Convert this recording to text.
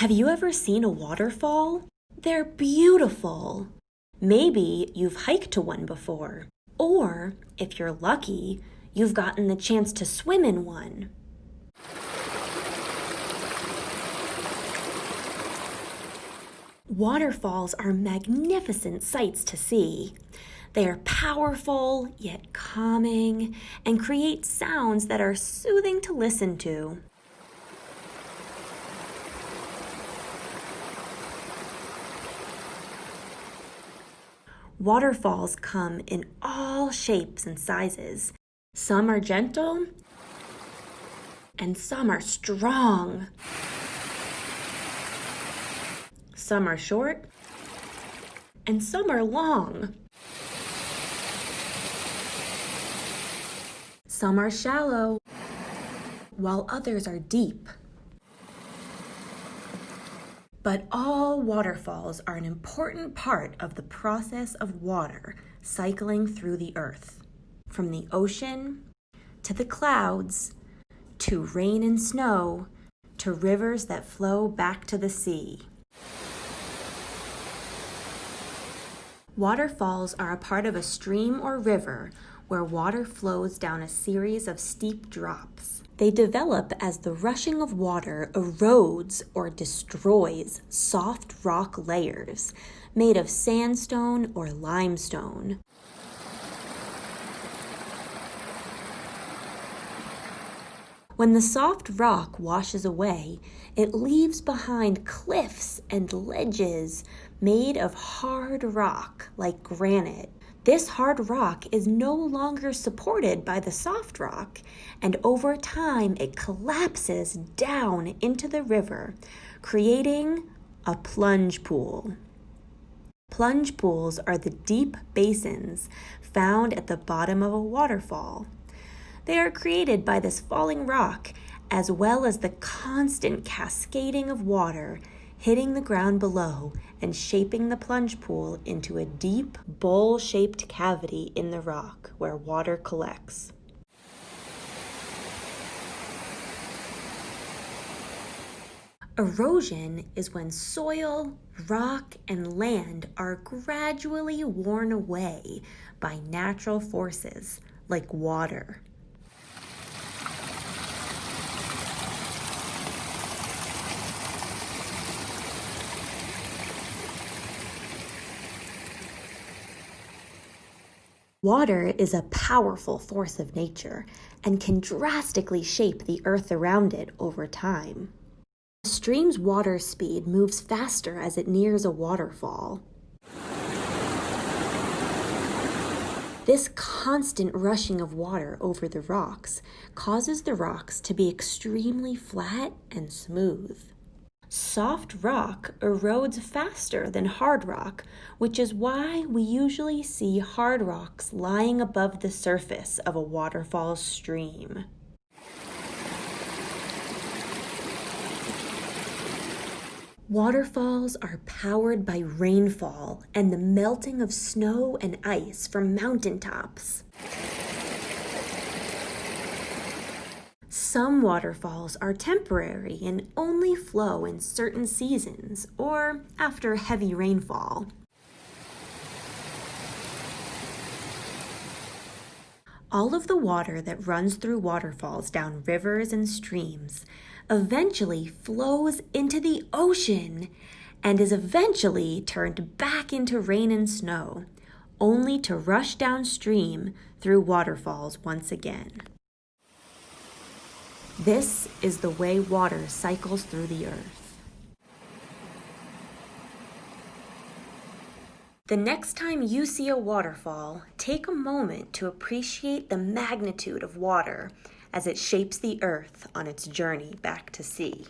Have you ever seen a waterfall? They're beautiful. Maybe you've hiked to one before, or if you're lucky, you've gotten the chance to swim in one. Waterfalls are magnificent sights to see. They are powerful yet calming and create sounds that are soothing to listen to. Waterfalls come in all shapes and sizes. Some are gentle and some are strong. Some are short and some are long. Some are shallow while others are deep. But all waterfalls are an important part of the process of water cycling through the earth, from the ocean to the clouds, to rain and snow, to rivers that flow back to the sea. Waterfalls are a part of a stream or river where water flows down a series of steep drops. They develop as the rushing of water erodes or destroys soft rock layers made of sandstone or limestone. When the soft rock washes away, it leaves behind cliffs and ledges made of hard rock like granite. This hard rock is no longer supported by the soft rock, and over time it collapses down into the river, creating a plunge pool. Plunge pools are the deep basins found at the bottom of a waterfall. They are created by this falling rock, as well as the constant cascading of water hitting the ground below and shaping the plunge pool into a deep, bowl-shaped cavity in the rock where water collects. Erosion is when soil, rock, and land are gradually worn away by natural forces like water. Water is a powerful force of nature and can drastically shape the earth around it over time. A stream's water speed moves faster as it nears a waterfall. This constant rushing of water over the rocks causes the rocks to be extremely flat and smooth. Soft rock erodes faster than hard rock, which is why we usually see hard rocks lying above the surface of a waterfall stream. Waterfalls are powered by rainfall and the melting of snow and ice from mountaintops. Some waterfalls are temporary and only flow in certain seasons or after heavy rainfall. All of the water that runs through waterfalls down rivers and streams eventually flows into the ocean and is eventually turned back into rain and snow, only to rush downstream through waterfalls once again. This is the way water cycles through the earth. The next time you see a waterfall, take a moment to appreciate the magnitude of water as it shapes the earth on its journey back to sea.